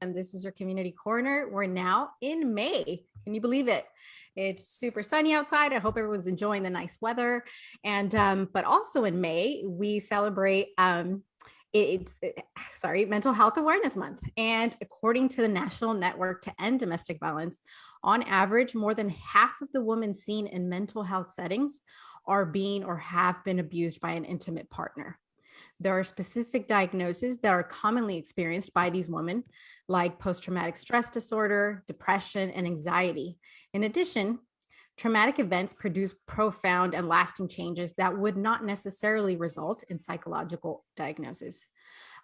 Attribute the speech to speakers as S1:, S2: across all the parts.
S1: and this is your Community Corner. We're now in May. Can you believe it? It's super sunny outside. I hope everyone's enjoying the nice weather. And but also in May, we celebrate Mental Health Awareness Month. And according to the National Network to End Domestic Violence, on average, more than half of the women seen in mental health settings are being or have been abused by an intimate partner. There are specific diagnoses that are commonly experienced by these women, like post-traumatic stress disorder, depression, and anxiety. In addition, traumatic events produce profound and lasting changes that would not necessarily result in psychological diagnosis.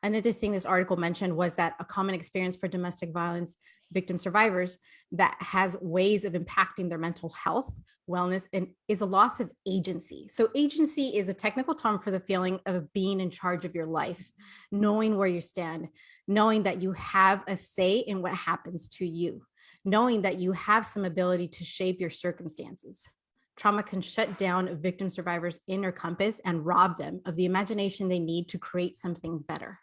S1: Another thing this article mentioned was that a common experience for domestic violence victim survivors that has ways of impacting their mental health, wellness, and is a loss of agency. So agency is a technical term for the feeling of being in charge of your life, knowing where you stand, knowing that you have a say in what happens to you, knowing that you have some ability to shape your circumstances. Trauma can shut down victim survivors' inner compass and rob them of the imagination they need to create something better.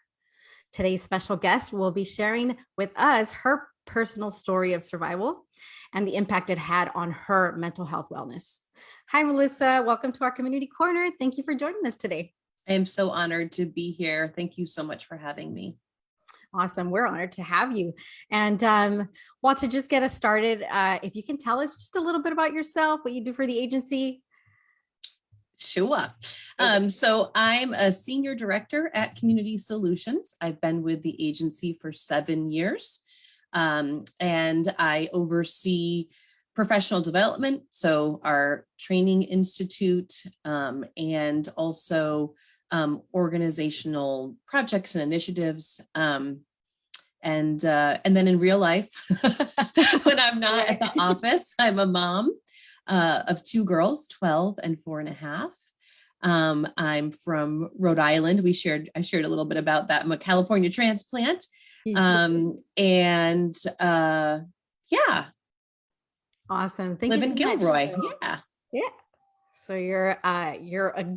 S1: Today's special guest will be sharing with us her personal story of survival and the impact it had on her mental health wellness. Hi, Melissa. Welcome to our Community Corner. Thank you for joining us today.
S2: I am so honored to be here. Thank you so much for having me.
S1: Awesome. We're honored to have you. And well, to just get us started, if you can tell us just a little bit about yourself, what you do for the agency.
S2: Sure. So I'm a senior director at Community Solutions. I've been with the agency for 7 years, and I oversee professional development, so our training institute, and also organizational projects and initiatives. And then in real life, when I'm not at the office, I'm a mom of 2 girls, 12 and 4.5. I'm from Rhode Island. I shared a little bit about that. I'm a California transplant. Yeah.
S1: Awesome. Thank
S2: Live
S1: you
S2: in
S1: so
S2: Gilroy.
S1: Much. Yeah. So you're a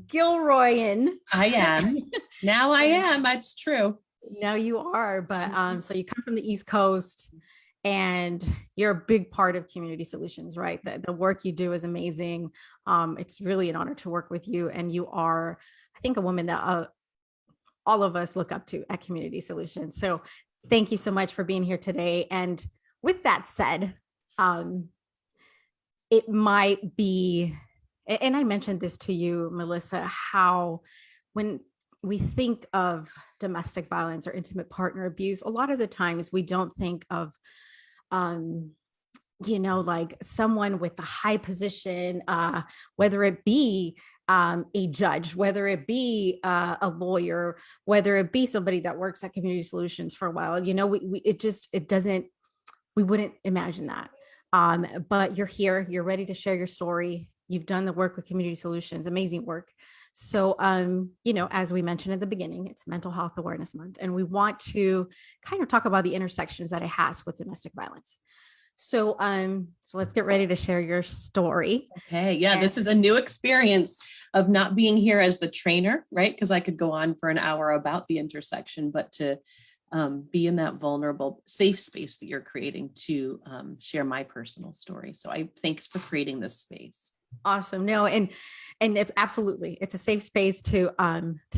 S1: Gilroyan.
S2: I am. Now I am. That's true.
S1: No, you are. But so you come from the East Coast and you're a big part of Community Solutions, right? The work you do is amazing. It's really an honor to work with you. And you are, I think, a woman that all of us look up to at Community Solutions. So thank you so much for being here today. And with that said, it might be, and I mentioned this to you, Melissa, how when we think of domestic violence or intimate partner abuse, a lot of the times we don't think of, like someone with a high position, whether it be a judge, whether it be a lawyer, whether it be somebody that works at Community Solutions for a while. We wouldn't imagine that. But you're here, you're ready to share your story. You've done the work with Community Solutions, amazing work. So, as we mentioned at the beginning, it's Mental Health Awareness Month, and we want to kind of talk about the intersections that it has with domestic violence. So, so let's get ready to share your story.
S2: Okay. Yeah. This is a new experience of not being here as the trainer, right? Because I could go on for an hour about the intersection, but to be in that vulnerable, safe space that you're creating to share my personal story. So thanks for creating this space.
S1: Awesome. No, and absolutely, it's a safe space to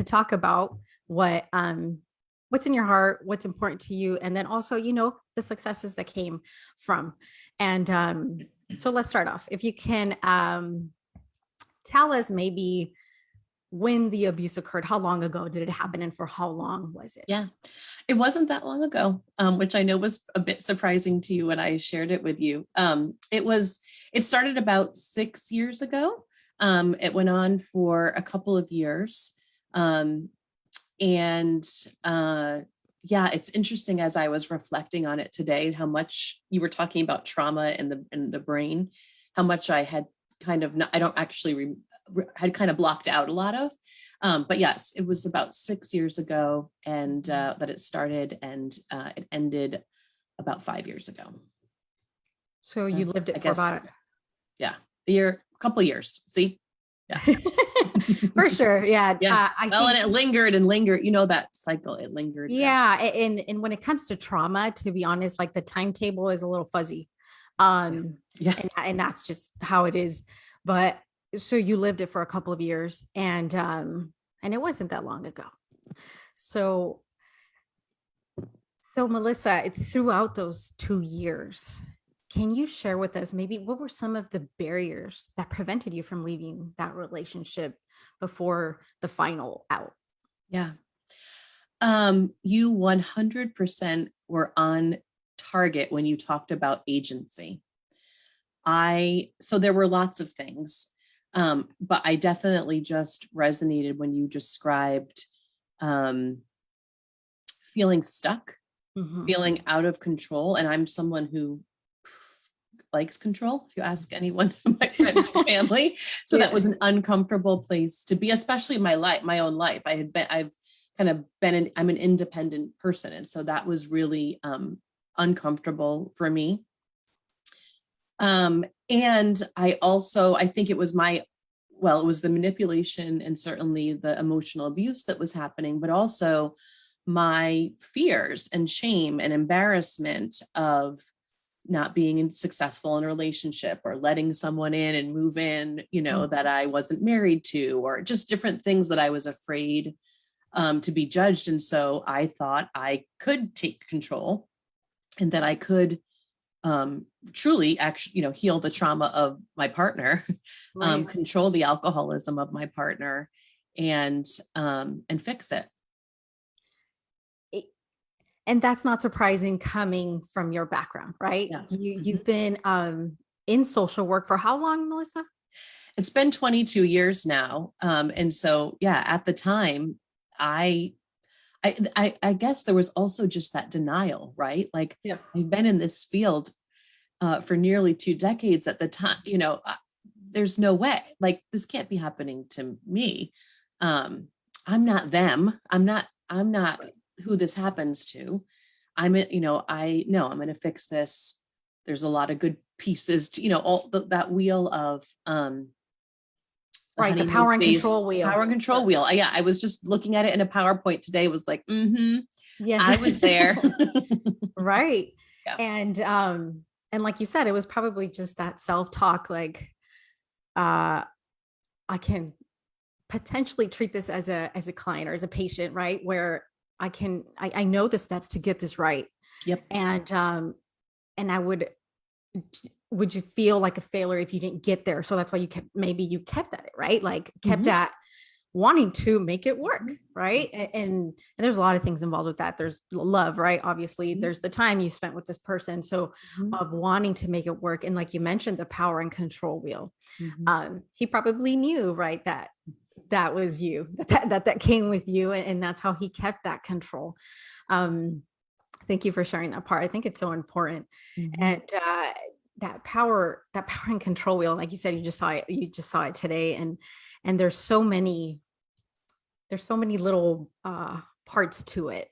S1: talk about what's in your heart, what's important to you, and then also, the successes that came from. And so let's start off. If you can tell us maybe when the abuse occurred, how long ago did it happen, and for how long was it?
S2: Yeah, it wasn't that long ago, which I know was a bit surprising to you when I shared it with you. It started about 6 years ago. It went on for a couple of years. It's interesting as I was reflecting on it today, how much you were talking about trauma in the brain, how much I had kind of, I don't actually had kind of blocked out a lot of, but yes, it was about 6 years ago and that it started, and it ended about 5 years ago.
S1: So you lived it for about
S2: a couple of years. See? Yeah.
S1: For sure. Yeah.
S2: Yeah.
S1: I
S2: Well, and
S1: think,
S2: it lingered and lingered, you know, that cycle, it lingered. Yeah.
S1: yeah. And when it comes to trauma, to be honest, like the timetable is a little fuzzy.
S2: Yeah.
S1: Um,
S2: Yeah.
S1: and that's just how it is. But so you lived it for a couple of years and it wasn't that long ago. So, so Melissa, throughout those 2 years, can you share with us maybe what were some of the barriers that prevented you from leaving that relationship before the final out?
S2: Yeah. You 100% were on target when you talked about agency. So there were lots of things, but I definitely just resonated when you described um, feeling stuck,
S1: Mhm.
S2: feeling out of control. And I'm someone who likes control, if you ask anyone, my friends or family. So that
S1: Yeah.
S2: was an uncomfortable place to be, especially in my own life. I've kind of I'm an independent person. And so that was really uncomfortable for me. And I think it was it was the manipulation and certainly the emotional abuse that was happening, but also my fears and shame and embarrassment of not being successful in a relationship or letting someone in and move in, that I wasn't married to, or just different things that I was afraid to be judged. And so I thought I could take control and that I could truly actually, heal the trauma of my partner,
S1: Right.
S2: control the alcoholism of my partner and fix it.
S1: And that's not surprising coming from your background, right?
S2: Yeah.
S1: You've been in social work for how long, Melissa?
S2: It's been 22 years now. And so, yeah, at the time, I guess there was also just that denial, right? Like
S1: Yeah.
S2: I've been in this field for nearly 2 decades at the time, there's no way, like this can't be happening to me. I'm not them. I'm not who this happens to. I know I'm going to fix this. There's a lot of good pieces to, that wheel of, the
S1: Right. The
S2: honeymoon
S1: power and
S2: phase,
S1: control
S2: the
S1: wheel.
S2: power and control wheel. Yeah. I was just looking at it in a PowerPoint today, was like,
S1: Yes.
S2: I was there.
S1: Right.
S2: Yeah.
S1: And like you said, it was probably just that self-talk, like, I can potentially treat this as a client or as a patient, right? Where I know the steps to get this right.
S2: Yep.
S1: And I would you feel like a failure if you didn't get there? So that's why you kept at it, right? Like kept
S2: Mhm.
S1: at wanting to make it work,
S2: Mhm.
S1: right? And there's a lot of things involved with that. There's love, right? Obviously,
S2: Mhm.
S1: there's the time you spent with this person. So
S2: Mhm.
S1: of wanting to make it work. And like you mentioned, the power and control wheel.
S2: Mhm.
S1: He probably knew, right, that that was you, that came with you, and that's how he kept that control. Um, thank you for sharing that part. I think it's so important.
S2: Mhm.
S1: And that power and control wheel, like you said, you just saw it today. And there's so many little parts to it.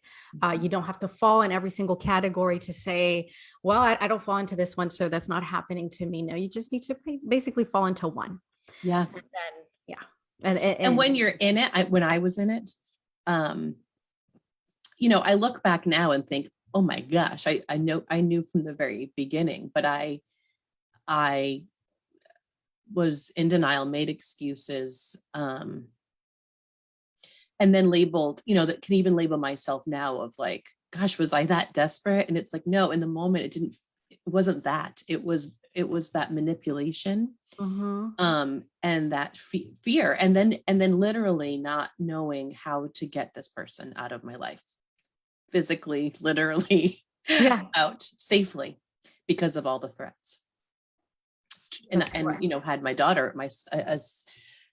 S1: You don't have to fall in every single category to say, well, I don't fall into this one, so that's not happening to me. No, you just need to basically fall into one.
S2: Yeah.
S1: And then, yeah. And, and,
S2: And
S1: and
S2: when you're in it, when I was in it, um, I look back now and think, oh my gosh, I knew from the very beginning, but I was in denial, made excuses, and then labeled, that can even label myself now of like, gosh, was I that desperate? And it's like, no, in the moment, it wasn't that. It was that manipulation,
S1: Mhm.
S2: and that fear, and then literally not knowing how to get this person out of my life, physically, literally
S1: Yeah,
S2: out safely because of all the threats.
S1: the
S2: And
S1: threats.
S2: had my daughter, a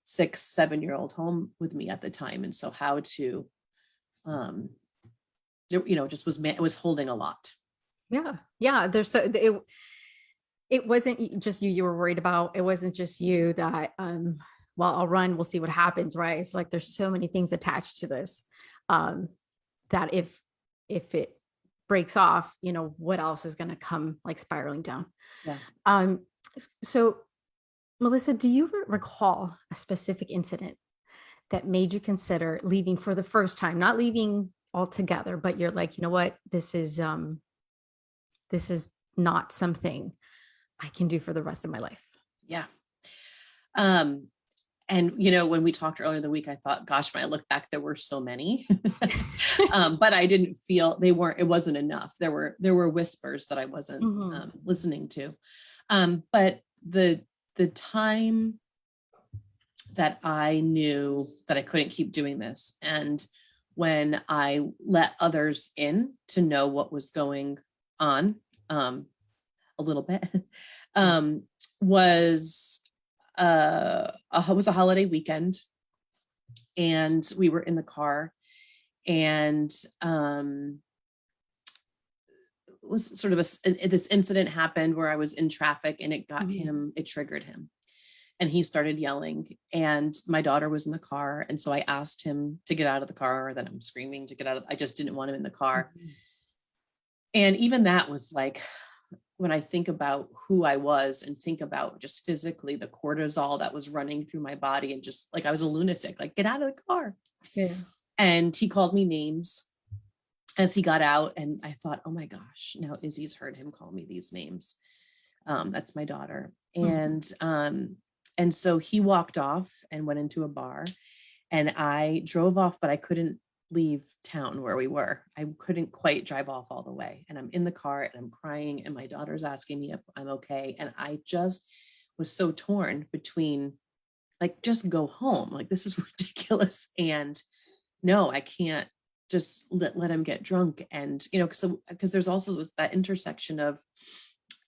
S2: 6, 7-year-old home with me at the time, and so how to, um, just it was holding a lot.
S1: Yeah, yeah. It wasn't just you were worried about. It wasn't just you that well, I'll run, we'll see what happens, right? It's like there's so many things attached to this, um, that if it breaks off, what else is going to come like spiraling down.
S2: Yeah.
S1: So Melissa, do you recall a specific incident that made you consider leaving for the first time, not leaving altogether, but you're like, you know what, this is not something I can do for the rest of my life?
S2: Yeah. Um, and when we talked earlier in the week, I thought, gosh, when I look back, there were so many, but I didn't feel it wasn't enough. There were whispers that I wasn't listening to. But the time that I knew that I couldn't keep doing this, and when I let others in to know what was going on, a little bit, was a holiday weekend, and we were in the car, and it was sort of this incident happened where I was in traffic, and it triggered him, and he started yelling, and my daughter was in the car, and so I asked him to get out of the car. Then I'm screaming to get out of. I just didn't want him in the car, and even that was like, when I think about who I was and think about just physically the cortisol that was running through my body, and just like I was a lunatic, like, get out of the car.
S1: Yeah.
S2: And he called me names as he got out, and I thought, oh my gosh, now Izzy's heard him call me these names. That's my daughter. And so he walked off and went into a bar, and I drove off, but I couldn't leave town where we were. I couldn't quite drive off all the way. And I'm in the car and I'm crying, and my daughter's asking me if I'm okay. And I just was so torn between, like, just go home. Like, this is ridiculous. And no, I can't just let him get drunk. And, because there's also that intersection of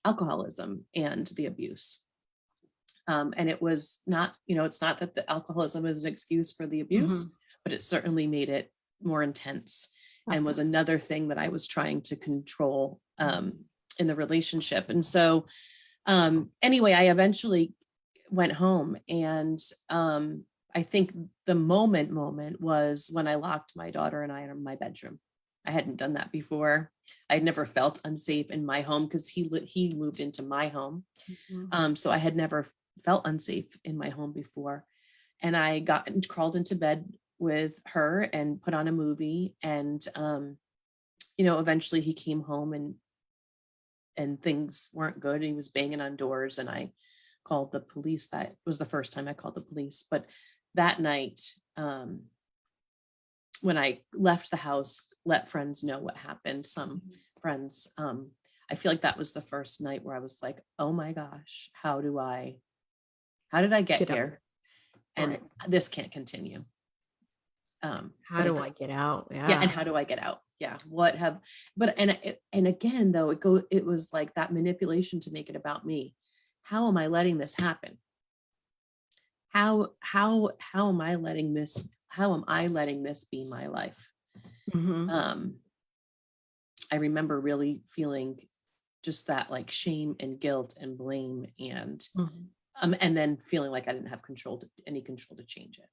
S2: alcoholism and the abuse. And it was not, it's not that the alcoholism is an excuse for the abuse, but it certainly made it more intense. Absolutely. And was another thing that I was trying to control in the relationship. And so anyway, I eventually went home, and I think the moment was when I locked my daughter and I in my bedroom. I hadn't done that before. I'd never felt unsafe in my home because he moved into my home. So I had never felt unsafe in my home before. And I crawled into bed with her and put on a movie. And, eventually he came home, and things weren't good. He was banging on doors, and I called the police. That was the first time I called the police. But that night, when I left the house, let friends know what happened. Some friends, I feel like that was the first night where I was like, oh my gosh, how did I get here? And this can't continue.
S1: How do I get out?
S2: Yeah. And how do I get out? Yeah. And again, though, it was like that manipulation to make it about me. How am I letting this happen? How am I letting this be my life? I remember really feeling just that, like, shame and guilt and blame, and then feeling like I didn't have any control to change it.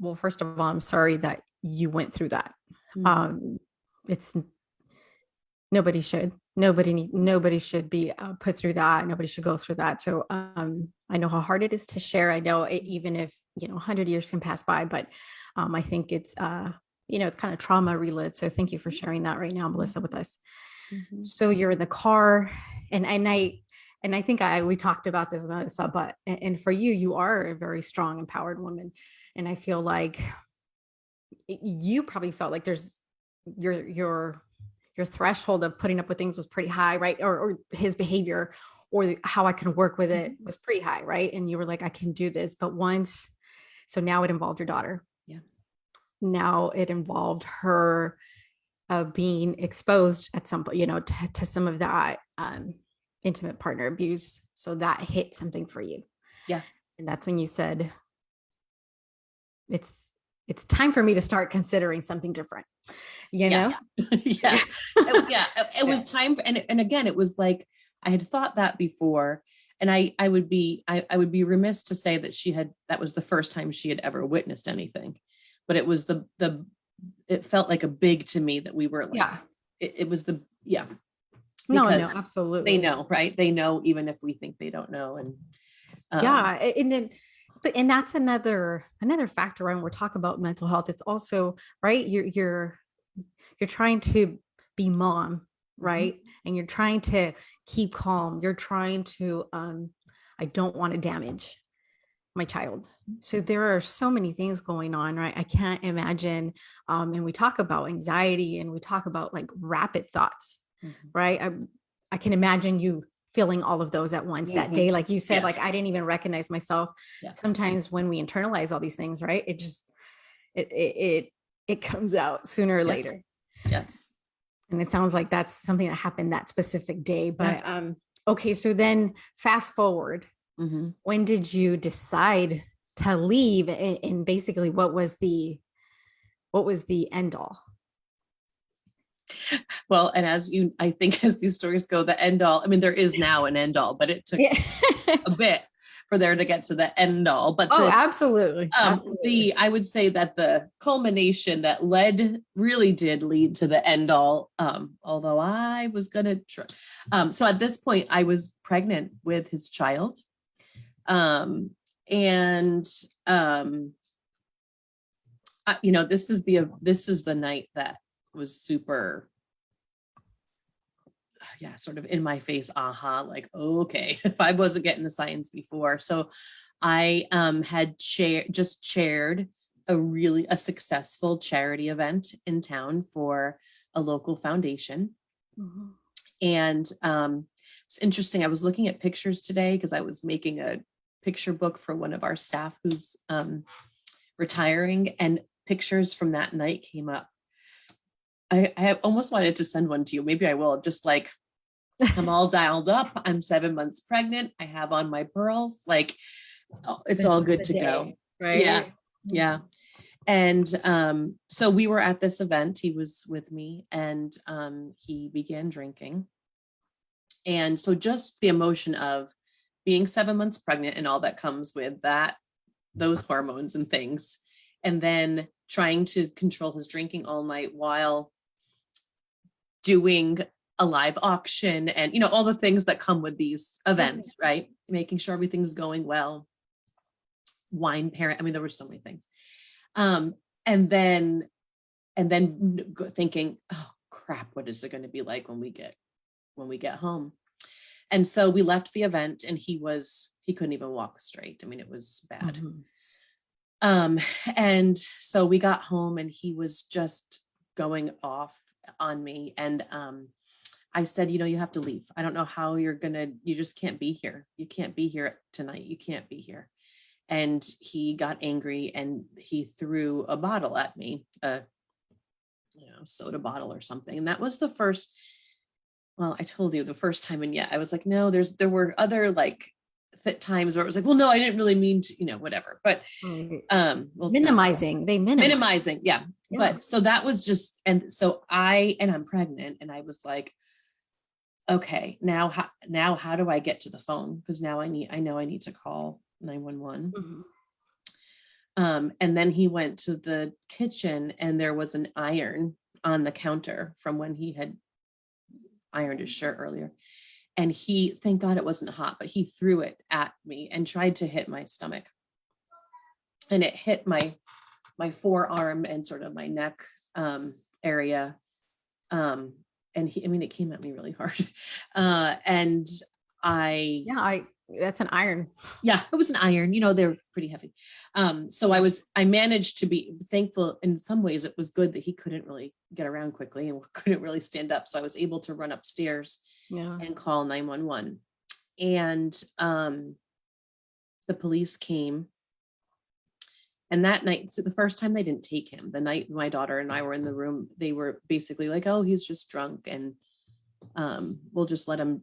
S1: Well, first of all, I'm sorry that you went through that. It's nobody should be put through that. Nobody should go through that. So I know how hard it is to share. I know even if 100 years can pass by, but I think it's it's kind of trauma relived. So thank you for sharing that right now, Melissa, with us. So you're in the car, and I think we talked about this, Melissa, but and for you are a very strong, empowered woman. And I feel like you probably felt like there's your threshold of putting up with things was pretty high, right? Or his behavior, or how I can work with it was pretty high, right? And you were like, I can do this. But so now it involved your daughter.
S2: Yeah.
S1: Now it involved her being exposed at some point, to some of that intimate partner abuse. So that hit something for you.
S2: Yeah.
S1: And that's when you said, it's time for me to start considering something different,
S2: Yeah. It was time. And again, it was like, I had thought that before, and I would be remiss to say that was the first time she had ever witnessed anything, but it was it felt like a big to me that we were like, it was
S1: no, absolutely.
S2: They know, right? They know, even if we think they don't know. And
S1: and then And that's another factor when we're talking about mental health. It's also, right, you're trying to be mom,
S2: Mhm.
S1: right? And you're trying to keep calm. You're trying to I don't want to damage my child. So there are so many things going on, right? I can't imagine. And we talk about anxiety and we talk about like rapid thoughts,
S2: Mhm.
S1: right? I can imagine you feeling all of those at once that
S2: Mhm.
S1: day. Like you said,
S2: Yeah.
S1: like I didn't even recognize myself.
S2: Yes.
S1: Sometimes when we internalize all these things, right? It comes out sooner or later.
S2: Yes. Yes.
S1: And it sounds like that's something that happened that specific day.
S2: Yeah.
S1: But okay, so then fast forward,
S2: Mhm.
S1: when did you decide to leave, and basically what was the end all?
S2: Well, and as you, I think as these stories go, the end all, I mean, there is now an end all, but it took
S1: Yeah.
S2: a bit for there to get to the end all. But
S1: Oh, absolutely. Absolutely.
S2: I would say that the culmination that really did lead to the end all, although I was gonna try. So at this point, I was pregnant with his child. Um, and this is the night that was super, yeah, sort of in my face, like, okay, if I wasn't getting the signs before. So I had chaired a successful charity event in town for a local foundation.
S1: Mhm.
S2: And it's interesting. I was looking at pictures today because I was making a picture book for one of our staff who's retiring, and pictures from that night came up. I almost wanted to send one to you. Maybe I will. Just like, I'm all dialed up. I'm 7 months pregnant. I have on my pearls. Like, it's
S1: This
S2: all
S1: is
S2: good
S1: the
S2: to go.
S1: day,
S2: Yeah.
S1: right?
S2: Yeah. And so we were at this event. He was with me, and he began drinking. And so just the emotion of being 7 months pregnant and all that comes with that, those hormones and things, and then trying to control his drinking all night while doing a live auction and all the things that come with these events, right? Making sure everything's going well. Wine parent, I mean, there were so many things. Um, and then thinking, oh crap, what is it going to be like when we get home? And so we left the event, and he couldn't even walk straight. I mean, it was bad.
S1: Mhm.
S2: And so we got home, and he was just going off on me. And I said, you have to leave. I don't know how you just can't be here. You can't be here tonight. You can't be here. And he got angry, and he threw a bottle at me, a soda bottle or something. And that was the first, well, I told you the first time. And yet I was like, no, there were other like times where it was like, well, no, I didn't really mean to, whatever. But
S1: Right.
S2: well, it's not
S1: Minimizing. They minimize.
S2: minimizing. Yeah.
S1: Yeah.
S2: But so that was just, and so I'm pregnant, and I was like, okay, now how do I get to the phone? Because now I know I need to call 911.
S1: Mhm.
S2: And then he went to the kitchen, and there was an iron on the counter from when he had ironed his shirt earlier. And thank God it wasn't hot, but he threw it at me and tried to hit my stomach. And it hit my forearm and sort of my neck area. And it came at me really hard. And
S1: That's an iron.
S2: yeah, it was an iron, they're pretty heavy. So I managed to be thankful. In some ways, it was good that he couldn't really get around quickly and couldn't really stand up. So I was able to run upstairs
S1: Yeah.
S2: and call 911. And the police came. And that night, so the first time they didn't take him, the night my daughter and I were in the room, they were basically like, oh, he's just drunk, and we'll just let him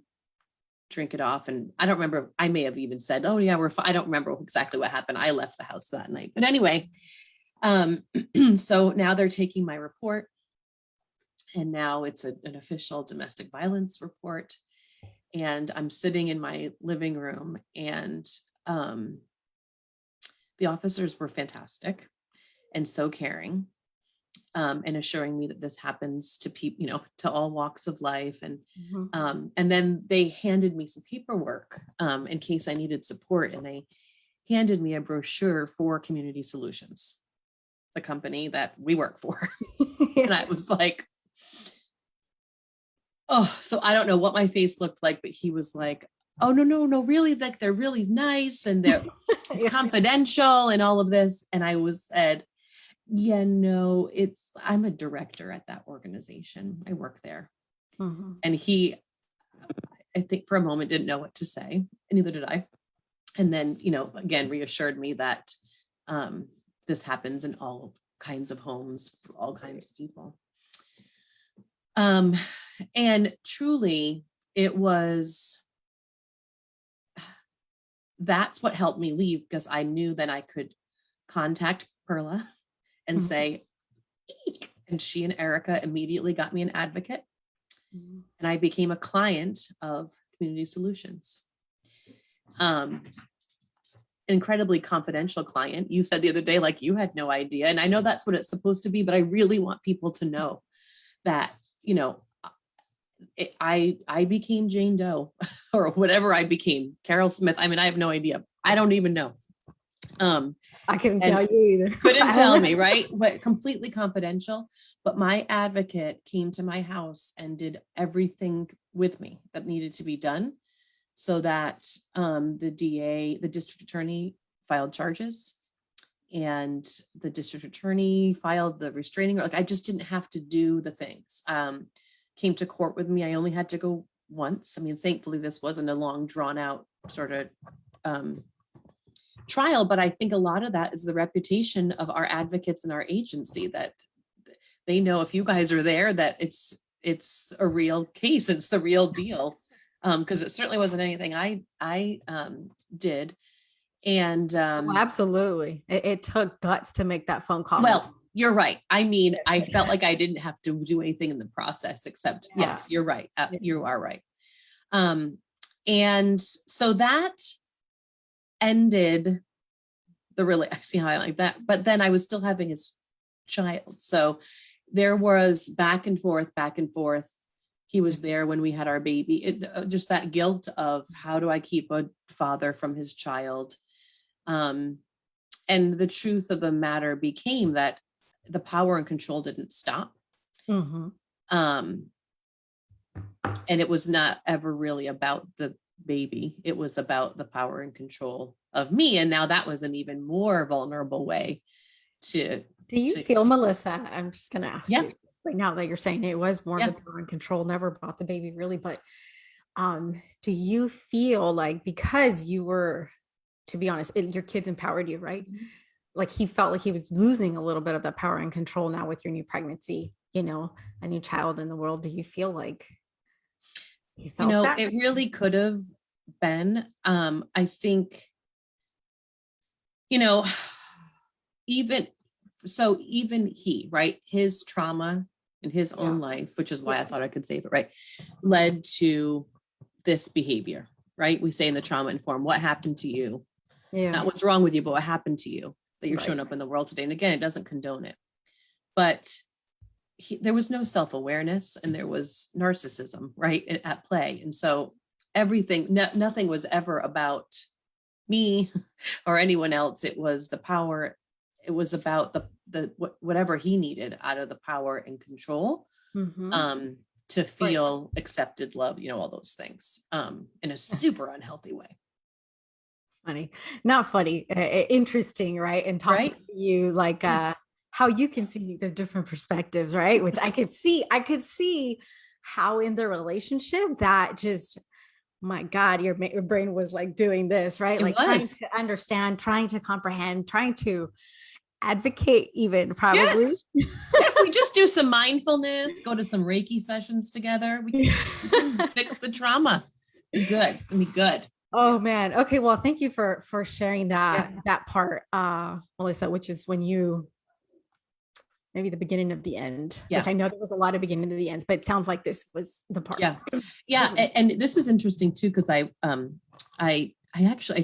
S2: drink it off. And I don't remember, I may have even said, oh yeah, I don't remember exactly what happened. I left the house that night. But anyway, so now they're taking my report, and now it's an official domestic violence report. And I'm sitting in my living room, and the officers were fantastic and so caring, and assuring me that this happens to people, to all walks of life. And then they handed me some paperwork in case I needed support. And they handed me a brochure for Community Solutions, the company that we work for. And I was like, oh, so I don't know what my face looked like, but he was like, oh, no, really, like they're really nice and it's confidential and all of this. And I said, yeah, no, I'm a director at that organization. I work there. Mm-hmm. And he, I think for a moment didn't know what to say, and neither did I. And then, again, reassured me that this happens in all kinds of homes for all kinds of people. And truly that's what helped me leave, because I knew that I could contact Perla and say, eek, and she and Erica immediately got me an advocate. And I became a client of Community Solutions. Incredibly confidential client. You said the other day, like, you had no idea. And I know that's what it's supposed to be, but I really want people to know that, I became Jane Doe or whatever I became, Carol Smith. I mean, I have no idea. I don't even know.
S1: I couldn't tell you either.
S2: Couldn't tell me, right? But completely confidential. But my advocate came to my house and did everything with me that needed to be done, so that the DA, the district attorney, filed charges, and the district attorney filed the restraining order. Like, I just didn't have to do the things. Came to court with me. I only had to go once. I mean, thankfully, this wasn't a long, drawn out sort of trial, but I think a lot of that is the reputation of our advocates and our agency, that they know if you guys are there, that it's a real case. It's the real deal. Because it certainly wasn't anything I did. And
S1: absolutely. It took guts to make that phone call.
S2: Well, you're right. I mean, I felt like I didn't have to do anything in the process except, yes, you're right. You are right. And so that ended I see how I like that. But then I was still having his child. So there was back and forth. He was there when we had our baby. Just that guilt of, how do I keep a father from his child? And the truth of the matter became that the power and control didn't stop. Mm-hmm. And it was not ever really about the baby. It was about the power and control of me. And now that was an even more vulnerable way to.
S1: Do you feel, Melissa, I'm just going to ask you right now that you're saying it was more the power and control, never about the baby really, but do you feel like, because you were, to be honest, your kids empowered you, right? Mm-hmm. Like, he felt like he was losing a little bit of that power and control now with your new pregnancy, a new child in the world. Do you feel like you felt that?
S2: It really could have been. I think, even he, right, his trauma in his own life, which is why I thought I could save it, right, led to this behavior, right? We say in the trauma informed, what happened to you? Yeah. Not what's wrong with you, but what happened to you that you're showing up in the world today. And again, it doesn't condone it, but there was no self-awareness, and there was narcissism, right, at play. And so nothing was ever about me or anyone else. It was the power. It was about the whatever he needed out of the power and control, mm-hmm. To feel accepted, loved, all those things, in a super unhealthy way.
S1: Funny, not funny, interesting, right? And talking to you, like, how you can see the different perspectives, right? Which I could see how in the relationship that just, my God, your brain was like doing this, right? Like trying to understand, trying to comprehend, trying to advocate even, probably.
S2: Yes. If we just do some mindfulness, go to some Reiki sessions together, we can fix the trauma. Be good. It's gonna be good.
S1: Oh man. Okay. Well, thank you for sharing that part, Melissa, which is when you, maybe the beginning of the end, which I know there was a lot of beginning of the ends, but it sounds like this was the part.
S2: Yeah. And this is interesting too, because I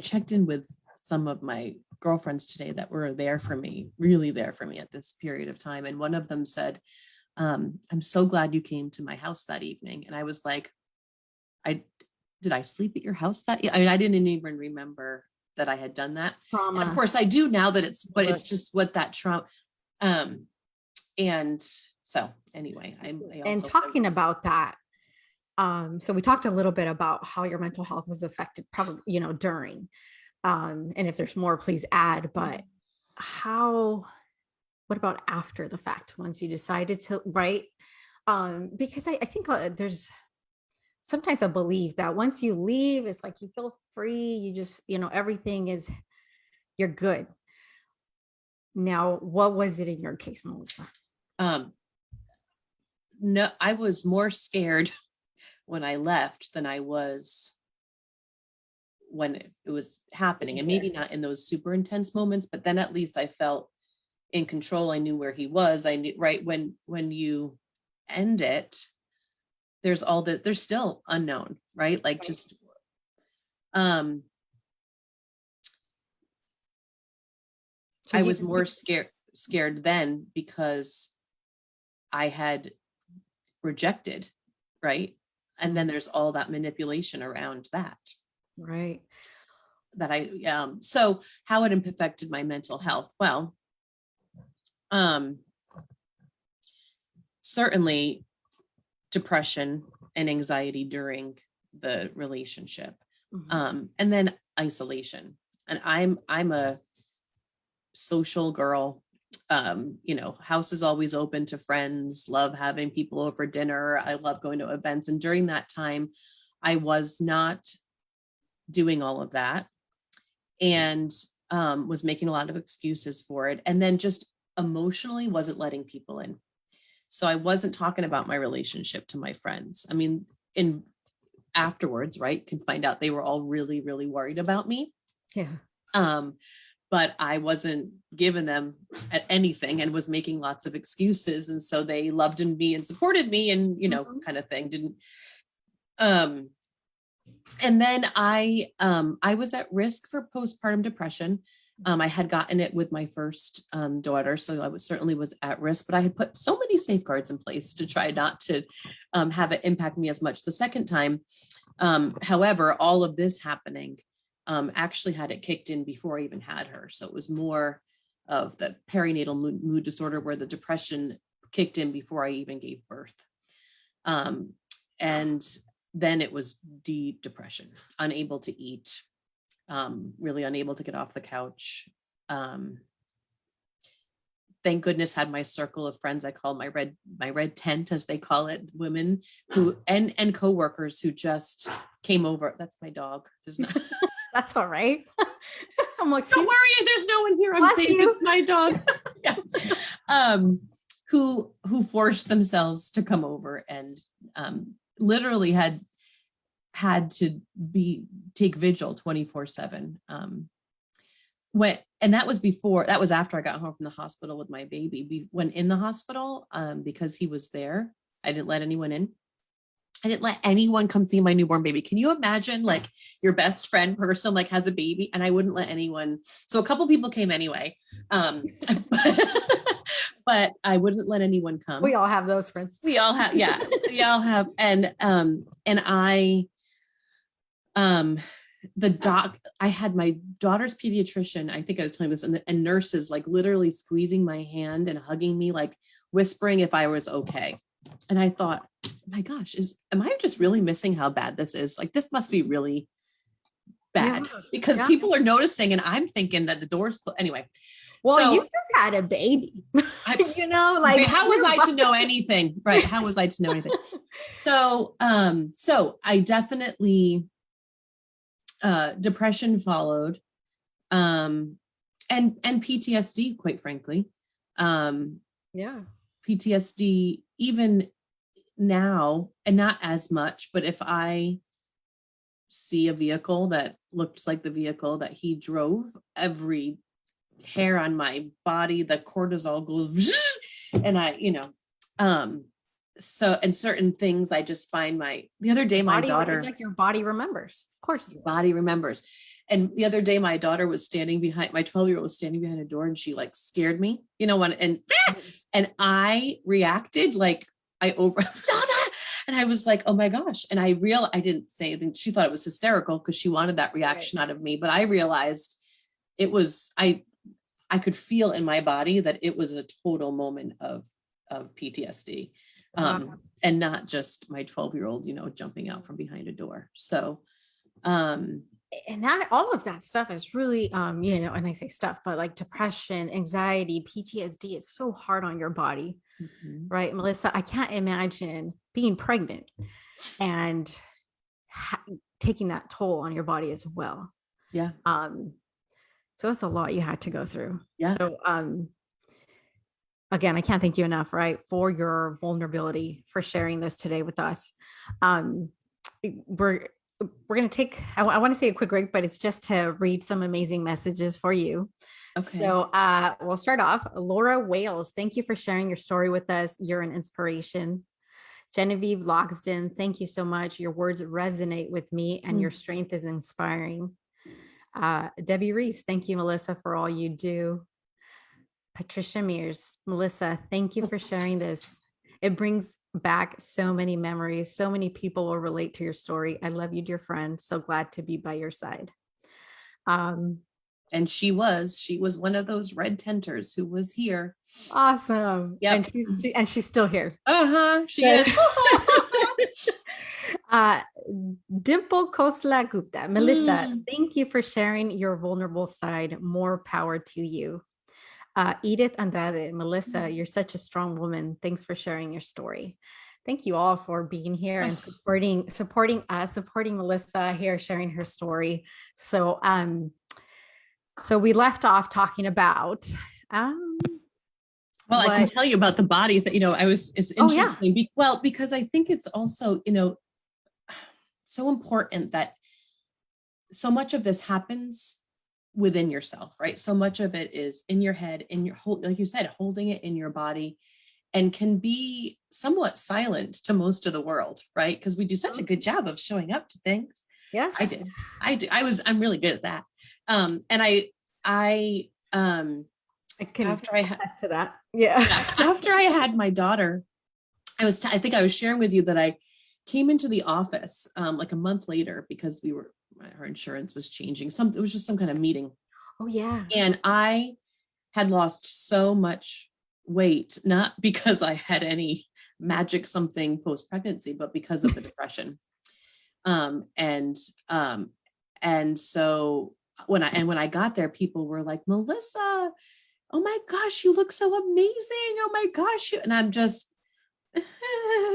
S2: checked in with some of my girlfriends today that were really there for me at this period of time. And one of them said, I'm so glad you came to my house that evening. And I was like, did I sleep at your house that? I mean, I didn't even remember that I had done that.
S1: Trauma.
S2: And of course I do now that but it's just what that trauma. And so anyway, I also,
S1: and talking about that, so we talked a little bit about how your mental health was affected probably, during, and if there's more, please add, but what about after the fact, once you decided to write? Because I think there's sometimes a belief that once you leave, it's like you feel free, you just, everything you're good. Now, what was it in your case, Melissa?
S2: No, I was more scared when I left than I was when it was happening. And maybe not in those super intense moments, but then at least I felt in control. I knew where he was. I knew, right, when you end it, there's still unknown, right? Like just, I was more scared then because I had rejected, right? And then there's all that manipulation around that.
S1: Right.
S2: That so how it affected my mental health? Well, certainly depression and anxiety during the relationship.
S1: Mm-hmm.
S2: And then isolation. And I'm a social girl. House is always open to friends, love having people over dinner. I love going to events. And during that time, I was not doing all of that and was making a lot of excuses for it. And then just emotionally wasn't letting people in. So I wasn't talking about my relationship to my friends. I mean, afterwards, right, can find out they were all really, really worried about me.
S1: Yeah.
S2: But I wasn't giving them anything and was making lots of excuses. And so they loved me and supported me and, mm-hmm. kind of thing. And then I was at risk for postpartum depression. I had gotten it with my first daughter, so I certainly was at risk, but I had put so many safeguards in place to try not to have it impact me as much the second time. However, all of this happening actually had it kicked in before I even had her. So it was more of the perinatal mood disorder where the depression kicked in before I even gave birth. And then it was deep depression, unable to eat, really unable to get off the couch. Thank goodness had my circle of friends. I call my red tent, as they call it, women who, and coworkers who just came over. That's my dog. There's not.
S1: That's all right. I'm like,
S2: don't worry, there's no one here. I'm safe. It's my dog. Yeah. Who forced themselves to come over and literally had to take vigil 24/7. And that was after I got home from the hospital with my baby. When in the hospital, because he was there, I didn't let anyone in. I didn't let anyone come see my newborn baby. Can you imagine, like, your best friend person like has a baby, and I wouldn't let anyone. So a couple people came anyway, but I wouldn't let anyone come.
S1: We all have those friends.
S2: We all have, yeah, we all have. And I, I had my daughter's pediatrician, I think I was telling this, and nurses like literally squeezing my hand and hugging me, like whispering if I was okay. And I thought, oh my gosh, am I just really missing how bad this is? Like, this must be really bad because people are noticing, and I'm thinking that the door's closed. Anyway.
S1: Well, so, you just had a baby, like,
S2: how was I to know anything? Right. How was I to know anything? So I definitely, depression followed, and PTSD, quite frankly. PTSD, even now, and not as much, but if I see a vehicle that looks like the vehicle that he drove, every hair on my body, the cortisol goes, and so, and certain things, I just find the other day, my daughter,
S1: like your body remembers, of course.
S2: Your body remembers. And the other day, my daughter was standing behind, my 12-year-old was standing behind a door, and she like scared me, and I reacted like I and And I was like, oh my gosh. And I didn't say anything. She thought it was hysterical because she wanted that reaction out of me. But I realized it was, I could feel in my body that it was a total moment of PTSD.
S1: Wow.
S2: And not just my 12-year-old, jumping out from behind a door. So,
S1: And that all of that stuff is really and I say stuff, but like depression, anxiety, PTSD, it's so hard on your body. Right, Melissa, I can't imagine being pregnant and taking that toll on your body as well.
S2: Yeah.
S1: So that's a lot you had to go through.
S2: Yeah.
S1: So again, I can't thank you enough, right, for your vulnerability, for sharing this today with us. We're going to take, I want to say a quick break, but it's just to read some amazing messages for you.
S2: Okay.
S1: So we'll start off. Laura Wales, thank you for sharing your story with us. You're an inspiration. Genevieve Loxton, thank you so much. Your words resonate with me and your strength is inspiring. Debbie Reese, thank you, Melissa, for all you do. Patricia Mears, Melissa, thank you for sharing this. It brings back so many memories. So many people will relate to your story. I love you, dear friend. So glad to be by your side.
S2: And she was one of those red tenters who was here.
S1: Awesome.
S2: Yep.
S1: And she's still here.
S2: She is.
S1: Dimple Khosla Gupta, Melissa, thank you for sharing your vulnerable side. More power to you. Edith Andrade, Melissa, you're such a strong woman. Thanks for sharing your story. Thank you all for being here and supporting us, supporting Melissa here, sharing her story. So we left off talking about
S2: well, I can tell you about the body that, it's interesting. Because I think it's also, so important that so much of this happens within yourself, right? So much of it is in your head, in your whole, like you said, holding it in your body, and can be somewhat silent to most of the world, right? Because we do such a good job of showing up to things.
S1: Yes,
S2: I do. I'm really good at that. And I
S1: can attest to that. Yeah.
S2: After I had my daughter, I think I was sharing with you that I came into the office like a month later because her insurance was changing. It was just some kind of meeting.
S1: Oh yeah.
S2: And I had lost so much weight, not because I had any magic something post-pregnancy, but because of the depression. And so when I got there, people were like, Melissa, oh my gosh, you look so amazing. Oh my gosh. And I'm just,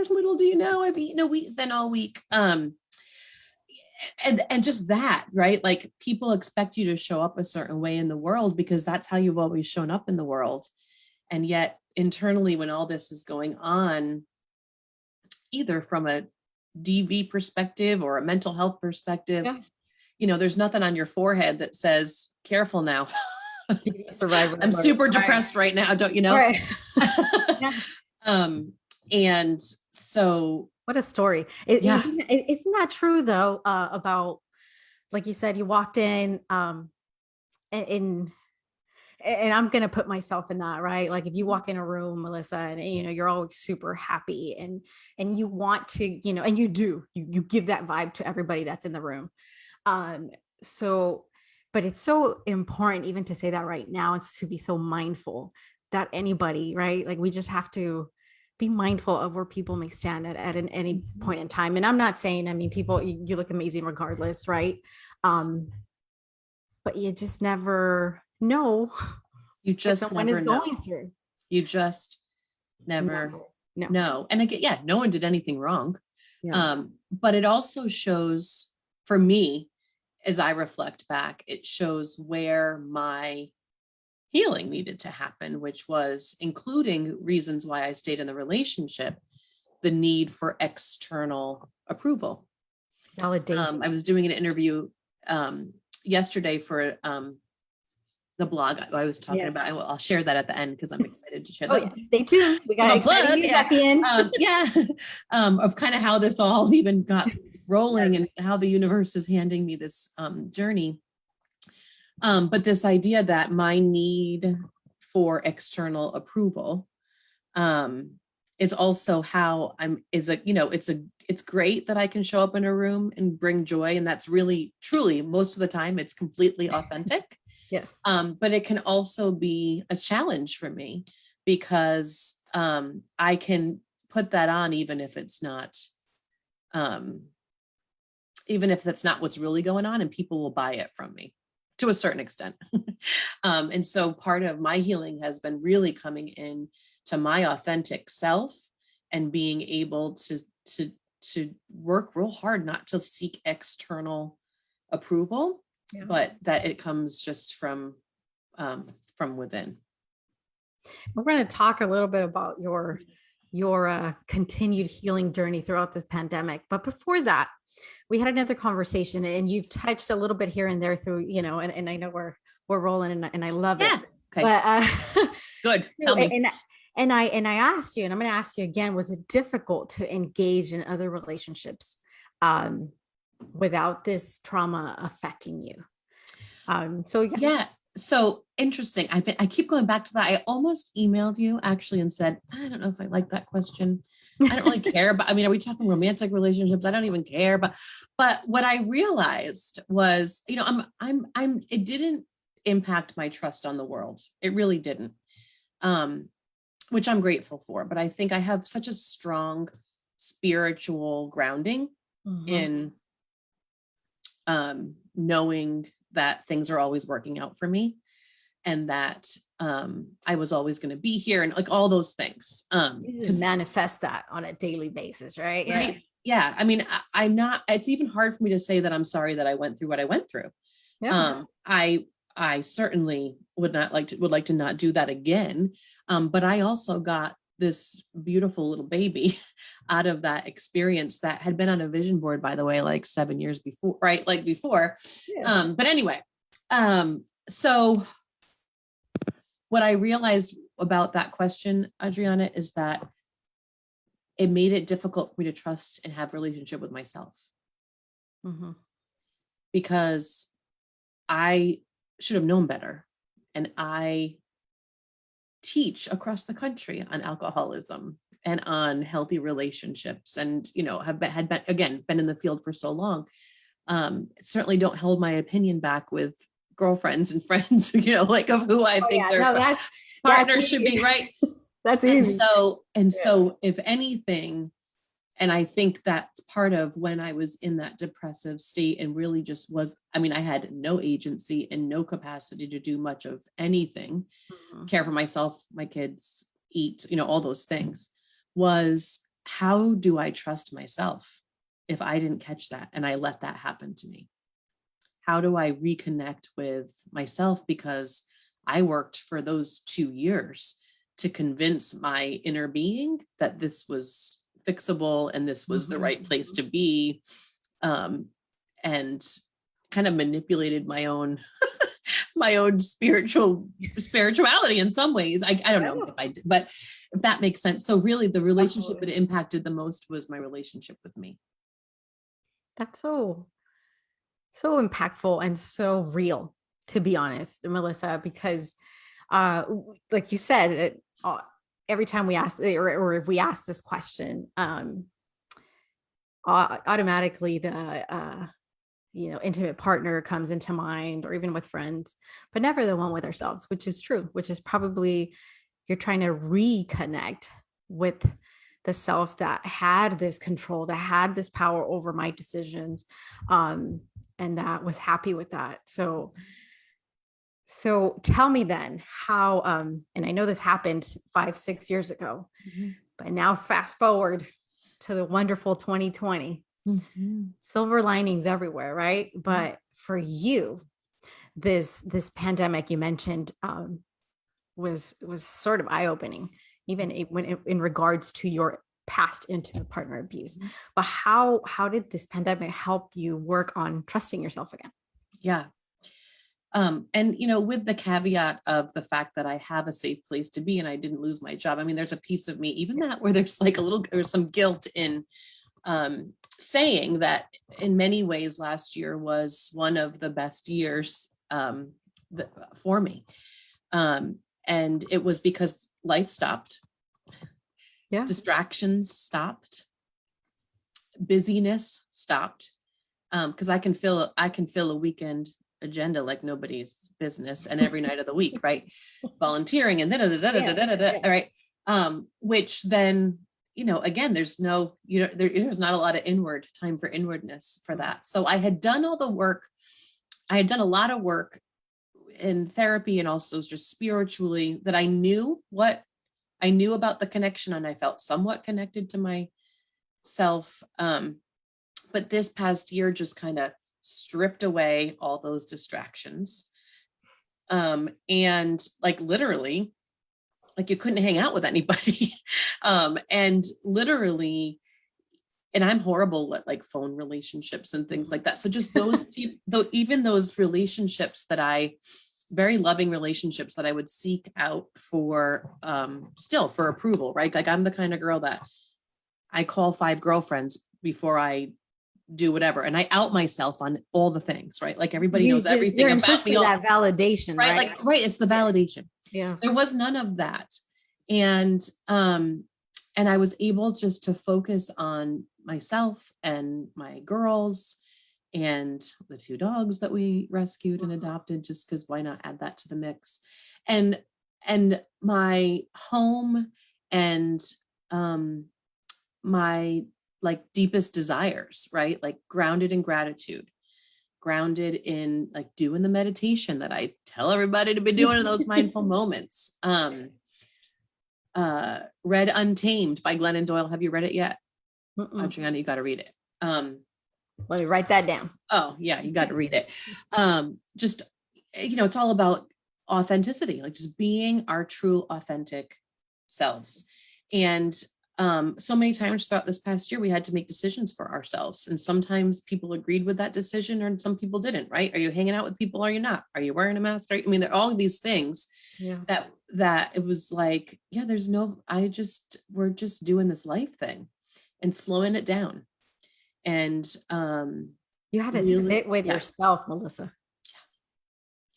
S2: little do you know, I've eaten a wheat thin all week. And just that, right? Like people expect you to show up a certain way in the world because that's how you've always shown up in the world. And yet internally, when all this is going on, either from a DV perspective or a mental health perspective, there's nothing on your forehead that says, careful now. I'm super depressed right now. Don't you know?
S1: Right.
S2: And so
S1: what a story. Isn't that true though, about, like you said, you walked in, and I'm going to put myself in that, right? Like if you walk in a room, Melissa, and you're always super happy and you want to, and you do, you give that vibe to everybody that's in the room. But it's so important even to say that right now, it's to be so mindful that anybody, right? Like we just have to be mindful of where people may stand at any point in time. And I'm not saying, people, you look amazing regardless, right? But you just never know.
S2: You just never know.
S1: Going through.
S2: You just never know. And again, no one did anything wrong. Yeah. But it also shows, for me, as I reflect back, it shows where my healing needed to happen, which was including reasons why I stayed in the relationship, the need for external approval.
S1: Validation.
S2: I was doing an interview yesterday for the blog I was talking about. I'll share that at the end because I'm excited to share that.
S1: Yeah. Stay tuned. We got exciting news at the end.
S2: Of kind of how this all even got rolling and how the universe is handing me this journey. But this idea that my need for external approval is also how it's great that I can show up in a room and bring joy. And that's really, truly, most of the time, it's completely authentic.
S1: Yes.
S2: But it can also be a challenge for me because I can put that on even if it's not, even if that's not what's really going on, and people will buy it from me to a certain extent. And so part of my healing has been really coming in to my authentic self and being able to work real hard, not to seek external approval, but that it comes just from within.
S1: We're going to talk a little bit about your continued healing journey throughout this pandemic. But before that, we had another conversation, and you've touched a little bit here and there through, and I know we're rolling, and I love it.
S2: Okay.
S1: But
S2: Good. Tell me.
S1: And I asked you, and I'm going to ask you again, was it difficult to engage in other relationships without this trauma affecting you?
S2: So interesting. I keep going back to that. I almost emailed you actually and said, I don't know if I like that question. I don't really care. But I mean, are we talking romantic relationships? I don't even care. But what I realized was, it didn't impact my trust on the world. It really didn't. Which I'm grateful for. But I think I have such a strong spiritual grounding in knowing that things are always working out for me, and that I was always going to be here, and like all those things.
S1: Because manifest that on a daily basis, right? Yeah.
S2: Right? Yeah. I mean, I'm not. It's even hard for me to say that I'm sorry that I went through what I went through. Yeah. I certainly would like to not do that again. But I also got this beautiful little baby out of that experience that had been on a vision board, by the way, like 7 years before, right? Like before. Yeah. But anyway, so what I realized about that question, Adriana, is that it made it difficult for me to trust and have a relationship with myself. Because I should have known better. And I teach across the country on alcoholism and on healthy relationships, and had been in the field for so long. Certainly don't hold my opinion back with girlfriends and friends, like of who I think their partners should be, right?
S1: That's easy.
S2: So if anything, and I think that's part of when I was in that depressive state and really just I had no agency and no capacity to do much of anything, care for myself, my kids, eat, all those things, was how do I trust myself if I didn't catch that and I let that happen to me? How do I reconnect with myself? Because I worked for those 2 years to convince my inner being that this was fixable and this was the right place to be, and kind of manipulated my own spirituality in some ways. I don't know if I did, but if that makes sense. So really the relationship that impacted the most was my relationship with me.
S1: That's so impactful and so real, to be honest, Melissa, because like you said, every time we ask, or if we ask this question, automatically the intimate partner comes into mind, or even with friends, but never the one with ourselves, which is true, which is probably you're trying to reconnect with the self that had this control, that had this power over my decisions, and that was happy with that. So tell me then how, and I know this happened 5-6 years ago, but now fast forward to the wonderful 2020, silver linings everywhere, right? But for you, this pandemic you mentioned was sort of eye-opening, even when in regards to your past intimate partner abuse. But how did this pandemic help you work on trusting yourself again?
S2: Yeah. And, with the caveat of the fact that I have a safe place to be and I didn't lose my job. I mean, there's a piece of me, even that where there's like there's some guilt in saying that in many ways last year was one of the best years for me. And it was because life stopped.
S1: Yeah.
S2: Distractions stopped. Busyness stopped. Because I can fill a weekend agenda like nobody's business, and every night of the week, right? Volunteering and right. Which then, again, there's there's not a lot of time for inwardness for that. So I had done all the work. I had done a lot of work in therapy and also just spiritually, that I knew about the connection, and I felt somewhat connected to myself. But this past year just kind of stripped away all those distractions. And like literally, like you couldn't hang out with anybody. And literally, and I'm horrible at like phone relationships and things like that. So just those people, though, even those relationships very loving relationships that I would seek out for, still for approval, right? Like I'm the kind of girl that I call 5 girlfriends before I do whatever. And I out myself on all the things, right? Like everybody knows everything
S1: you're
S2: about me.
S1: that validation,
S2: right? Like, right. It's the validation.
S1: Yeah.
S2: There was none of that. And I was able just to focus on myself and my girls and the 2 dogs that we rescued and adopted, just because why not add that to the mix? And my home and my like deepest desires, right? Like grounded in gratitude, grounded in like doing the meditation that I tell everybody to be doing in those mindful moments. Read Untamed by Glennon Doyle. Have you read it yet? Adriana, you got to read it.
S1: Let me write that down.
S2: Oh yeah, you got to read it. Just, it's all about authenticity, like just being our true authentic selves. And so many times throughout this past year, we had to make decisions for ourselves. And sometimes people agreed with that decision, or some people didn't, right? Are you hanging out with people? Or are you not? Are you wearing a mask? Right? I mean, there are all of these things that it was like, yeah, we're just doing this life thing and slowing it down. And
S1: you had to really sit with yourself, Melissa.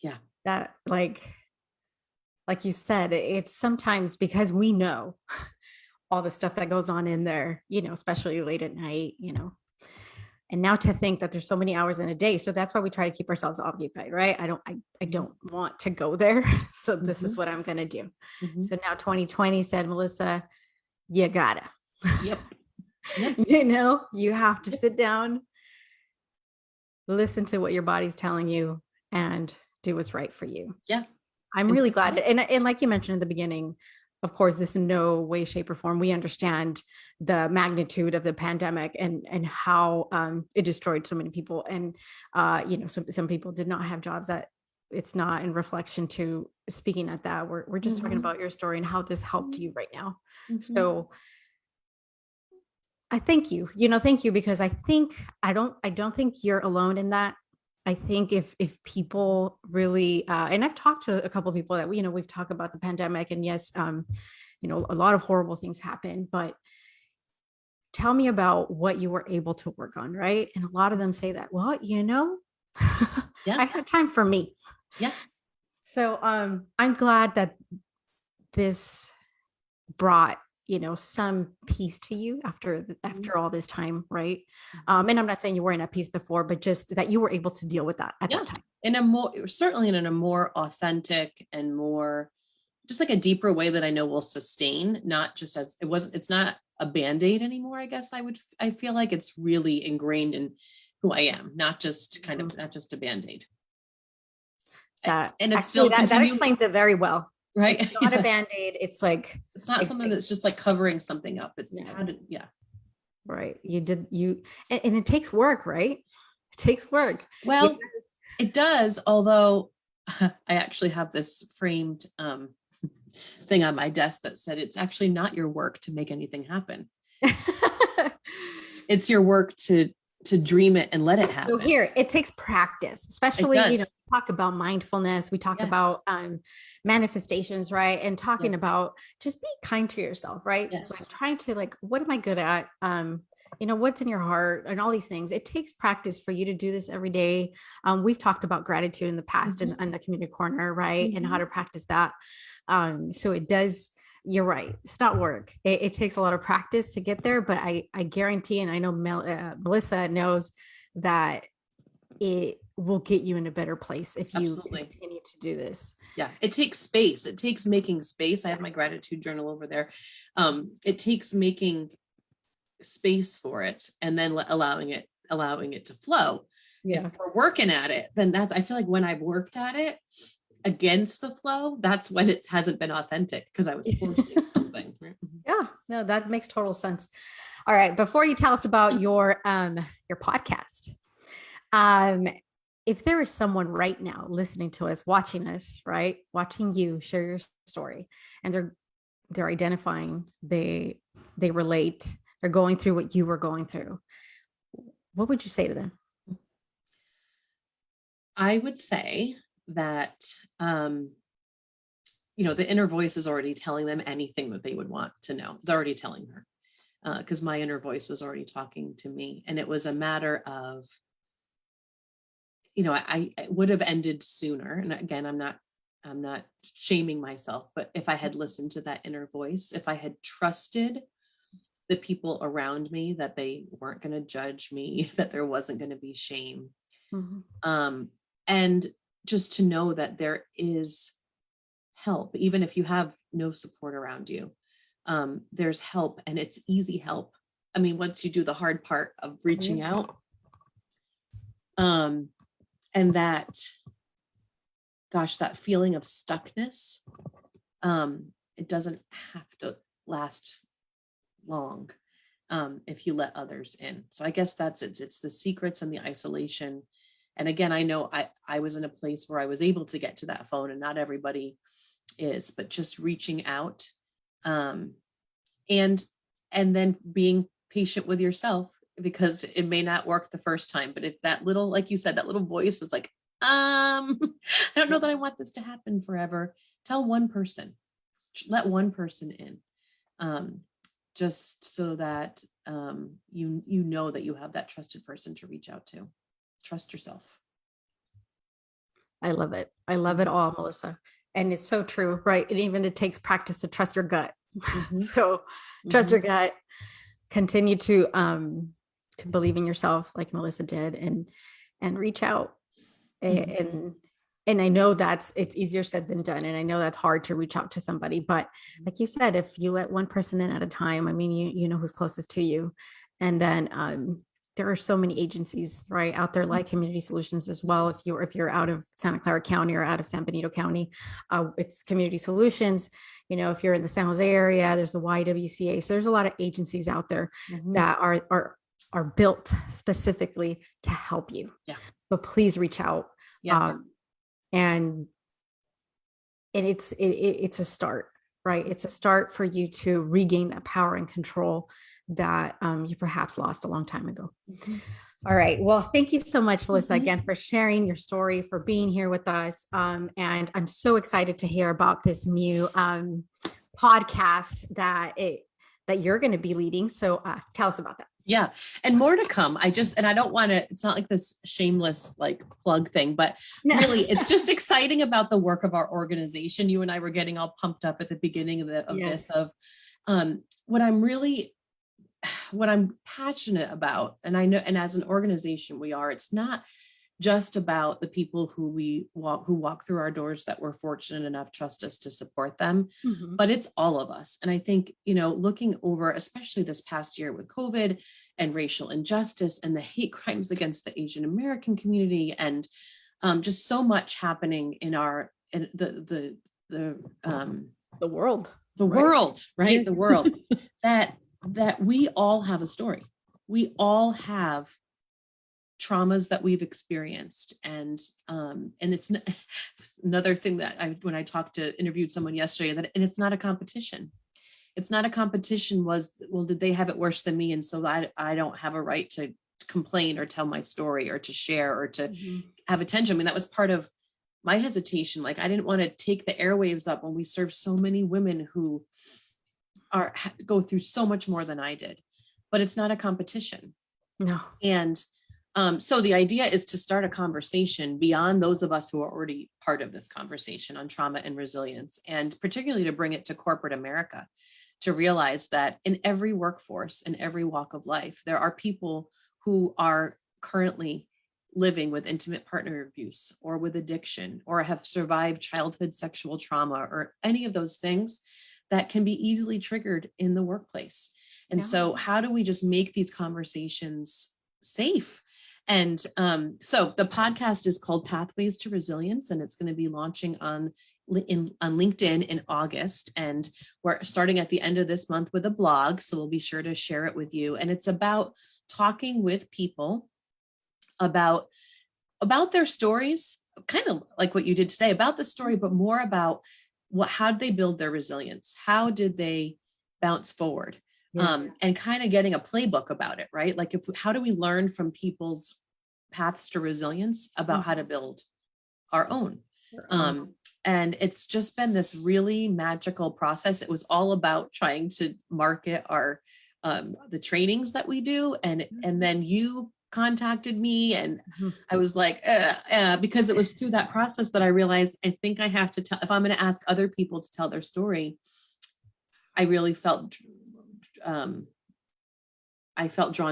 S2: Yeah.
S1: That like you said, it's sometimes because we know all the stuff that goes on in there, especially late at night, and now to think that there's so many hours in a day. So that's why we try to keep ourselves occupied, right? I don't want to go there. So this is what I'm going to do. So now 2020 said, Melissa, you gotta,
S2: Yep.
S1: You have to sit down, listen to what your body's telling you, and do what's right for you.
S2: Yeah.
S1: I'm really glad. And like you mentioned in the beginning, of course, this in no way, shape, or form, we understand the magnitude of the pandemic and how it destroyed so many people. And, some people did not have jobs. That it's not in reflection to speaking at that. We're just talking about your story and how this helped you right now. So I thank you, thank you, because I don't think you're alone in that. I think if people really, and I've talked to a couple of people that we've talked about the pandemic, and yes, a lot of horrible things happen, but tell me about what you were able to work on, right? And a lot of them say that, well, I had time for me.
S2: Yeah.
S1: So I'm glad that this brought some peace to you after all this time, right? And I'm not saying you weren't at peace before, but just that you were able to deal with that at that time.
S2: Certainly in a more authentic and more just like a deeper way that I know will sustain, not just as it's not a Band-Aid anymore. I guess I feel like it's really ingrained in who I am, not just not just a Band-Aid. And it's actually, still
S1: that explains it very well.
S2: Right.
S1: It's not a Band-Aid. It's like,
S2: it's not something that's just like covering something up. It's
S1: right. And it takes work, right? It takes work.
S2: Well, it does. Although I actually have this framed thing on my desk that said, it's actually not your work to make anything happen. It's your work to dream it and let it happen.
S1: So here, it takes practice, especially, talk about mindfulness. We talk about manifestations, right? And talking about just be kind to yourself, right?
S2: Yes.
S1: Like trying to what am I good at? What's in your heart and all these things. It takes practice for you to do this every day. We've talked about gratitude in the past in the community corner, right? And how to practice that. So it does you're right. It's not work. It takes a lot of practice to get there, but I guarantee, and I know Melissa knows that it will get you in a better place if you
S2: Absolutely.
S1: continue to do this.
S2: Yeah, it takes space. It takes making space. I have my gratitude journal over there. It takes making space for it and then allowing it to flow.
S1: Yeah.
S2: If we're working at it, then I feel like when I've worked at it against the flow, that's when it hasn't been authentic because I was forcing something.
S1: Yeah, no, that makes total sense. All right, before you tell us about your podcast, if there is someone right now listening to us, watching us, right, watching you share your story, and they're identifying, they relate, they're going through what you were going through, what would you say to them?
S2: I would say that the inner voice is already telling them anything that they would want to know. It's already telling her, because my inner voice was already talking to me, and it was a matter of, I would have ended sooner. And again, I'm not shaming myself, but if I had listened to that inner voice, if I had trusted the people around me, that they weren't going to judge me, that there wasn't going to be shame, and just to know that there is help, even if you have no support around you, there's help, and it's easy help. I mean, once you do the hard part of reaching out, and that feeling of stuckness, it doesn't have to last long, if you let others in. So I guess it's the secrets and the isolation. And again, I know I was in a place where I was able to get to that phone, and not everybody is, but just reaching out, and then being patient with yourself, because it may not work the first time. But if that little, like you said, that little voice is like, I don't know that I want this to happen forever, tell one person, let one person in, just so that you know that you have that trusted person to reach out to. Trust yourself.
S1: I love it. I love it all, Melissa. And it's so true, right? And even it takes practice to trust your gut. So trust your gut, continue to believe in yourself like Melissa did, and reach out. And I know it's easier said than done. And I know that's hard to reach out to somebody, but like you said, if you let one person in at a time, I mean, you know who's closest to you. And then there are so many agencies right out there, like Community Solutions as well. If you're out of Santa Clara County or out of San Benito County, it's Community Solutions. If you're in the San Jose area, there's the YWCA. So there's a lot of agencies out there that are built specifically to help you.
S2: Yeah.
S1: So please reach out.
S2: Yeah.
S1: And it's a start, right? It's a start for you to regain that power and control that you perhaps lost a long time ago. All right. Well, thank you so much, Melissa, again, for sharing your story, for being here with us. And I'm so excited to hear about this new podcast that you're going to be leading. So tell us about that.
S2: Yeah. And more to come. I don't want to, it's not like this shameless like plug thing, but really it's just exciting about the work of our organization. You and I were getting all pumped up at the beginning of this, what I'm passionate about. And I know, and as an organization, it's not just about the people who walk through our doors that we're fortunate enough trust us to support them, but it's all of us. And I think, looking over, especially this past year with COVID and racial injustice and the hate crimes against the Asian American community, and just so much happening in the
S1: world,
S2: right? The world, that we all have a story. We all have traumas that we've experienced. And it's another thing that when I interviewed someone yesterday, and it's not a competition. It's not a competition did they have it worse than me? And so I don't have a right to complain or tell my story or to share or to have attention. I mean, that was part of my hesitation. Like, I didn't want to take the airwaves up when we serve so many women who go through so much more than I did, but it's not a competition.
S1: No.
S2: And So the idea is to start a conversation beyond those of us who are already part of this conversation on trauma and resilience, and particularly to bring it to corporate America, to realize that in every workforce, in every walk of life, there are people who are currently living with intimate partner abuse or with addiction or have survived childhood sexual trauma or any of those things that can be easily triggered in the workplace. And
S1: Yeah.
S2: so how do we just make these conversations safe? And so the podcast is called Pathways to Resilience, and it's going to be launching on LinkedIn in August. And we're starting at the end of this month with a blog. So we'll be sure to share it with you. And it's about talking with people about their stories, kind of like what you did today, about the story, but more about how did they build their resilience? How did they bounce forward?
S1: Yes.
S2: And kind of getting a playbook about it, right? Like how do we learn from people's paths to resilience about how to build our own? And it's just been this really magical process. It was all about trying to market our the trainings that we do, and then you contacted me, and I was like, because it was through that process that I realized I think I have to tell, if I'm going to ask other people to tell their story, I really felt drawn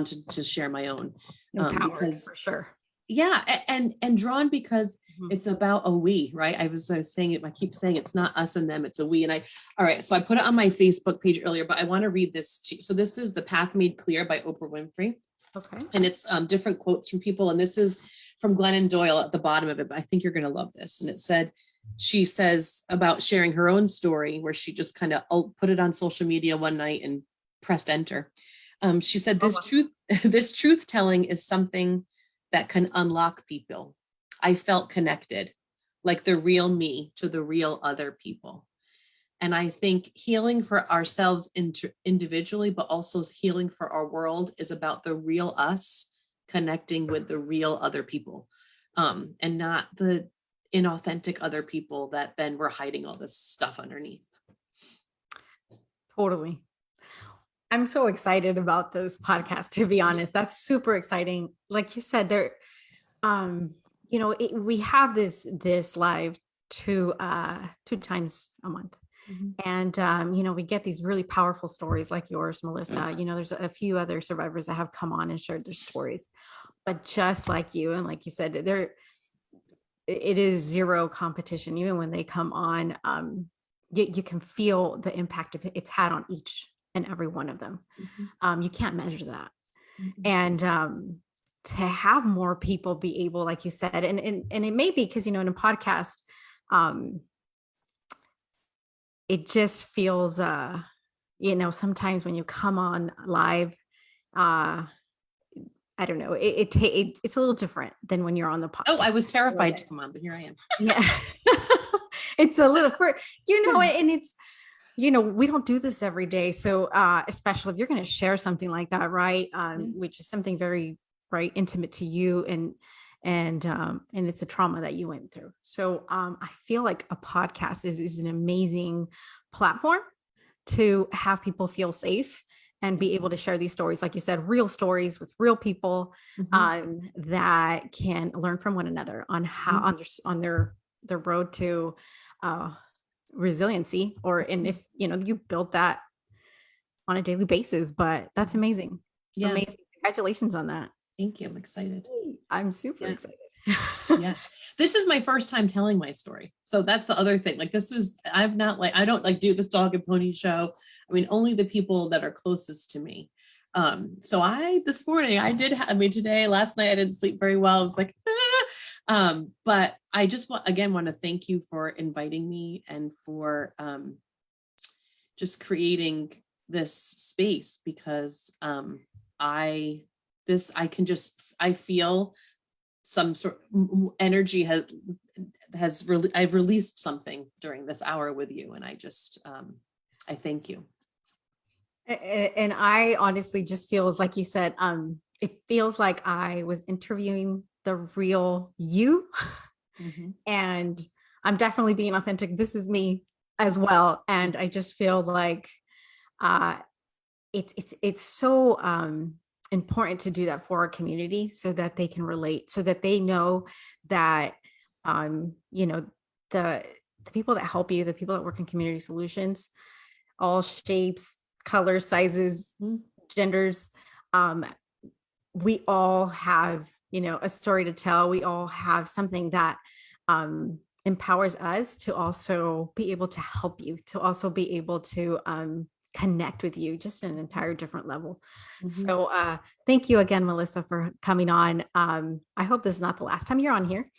S2: to share my own, because
S1: for sure.
S2: Yeah, and drawn because it's about a we, right? I was saying it, I keep saying it's not us and them, it's a we. And all right, so I put it on my Facebook page earlier, but I want to read this to you. So this is The Path Made Clear by Oprah Winfrey.
S1: Okay.
S2: And it's different quotes from people. And this is from Glennon Doyle at the bottom of it, but I think you're going to love this. And it said, she says about sharing her own story, where she just kind of put it on social media one night and pressed enter. She said, this truth telling is something that can unlock people. I felt connected, like the real me to the real other people. And I think healing for ourselves individually, but also healing for our world, is about the real us connecting with the real other people, and not the inauthentic other people that then we're hiding all this stuff underneath.
S1: Totally. I'm so excited about this podcast, to be honest. That's super exciting. Like you said, there, we have this live two times a month. And, we get these really powerful stories like yours, Melissa. There's a few other survivors that have come on and shared their stories, but just like you, and like you said, it is zero competition. Even when they come on, you can feel the impact it's had on each and every one of them. You can't measure that. And to have more people be able, like you said, and it may be because, in a podcast, it just feels, sometimes when you come on live, I don't know, it's a little different than when you're on the podcast.
S2: Oh, I was terrified to come on, but here I am.
S1: Yeah. It's a little, and it's, we don't do this every day. So, especially if you're going to share something like that, right. Which is something very, right, intimate to you, and it's a trauma that you went through. So, I feel like a podcast is an amazing platform to have people feel safe and be able to share these stories, like you said, real stories with real people, that can learn from one another on how on their road to resiliency, and if you built that on a daily basis. But that's amazing.
S2: Yeah.
S1: Amazing. Congratulations on that.
S2: Thank you. I'm excited.
S1: I'm super excited.
S2: Yeah. This is my first time telling my story. So that's the other thing. Like I don't do this dog and pony show. I mean, only the people that are closest to me. So this morning last night I didn't sleep very well. I was like, but I just want to thank you for inviting me and for just creating this space, because I feel some sort of energy I've released something during this hour with you. And I just, I thank you.
S1: And I honestly just feels like you said, it feels like I was interviewing the real you. And I'm definitely being authentic. This is me as well. And I just feel like, it's so, important to do that for our community so that they can relate, so that they know that, you know, the people that help you, the people that work in community solutions, all shapes, colors, sizes, genders, um, we all have, you know, a story to tell. We all have something that empowers us to also be able to help you, to also be able to connect with you just at an entire different level.
S2: Mhm.
S1: So thank you again, Melissa, for coming on. I hope this is not the last time you're on here.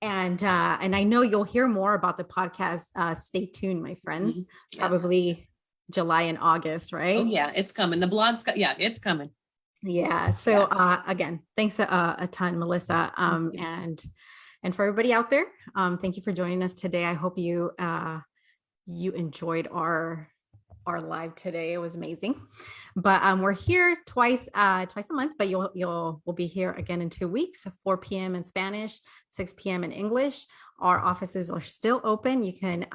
S1: And I know you'll hear more about the podcast. Stay tuned, my friends.
S2: Mhm. Yes.
S1: Probably July and August, right?
S2: Oh yeah, it's coming. The blog's yeah, it's coming.
S1: Yeah. So again, thanks a ton, Melissa. And for everybody out there, thank you for joining us today. I hope you you enjoyed our live today. It was amazing. But we're here twice a month, but we'll be here again in 2 weeks, 4 p.m. in Spanish, 6 p.m. in English. Our offices are still open. You can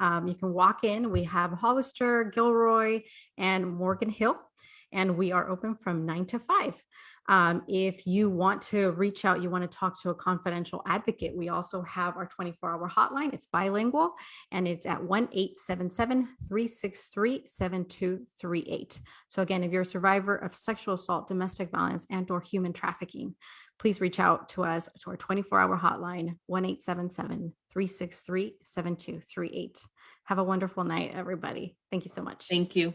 S1: walk in. We have Hollister, Gilroy, and Morgan Hill, and we are open from 9 to 5. If you want to reach out, you want to talk to a confidential advocate, we also have our 24-hour hotline. It's bilingual, and it's at 1-877-363-7238. So again, if you're a survivor of sexual assault, domestic violence, and/or human trafficking, please reach out to us to our 24-hour hotline, 1-877-363-7238. Have a wonderful night, everybody. Thank you so much.
S2: Thank you.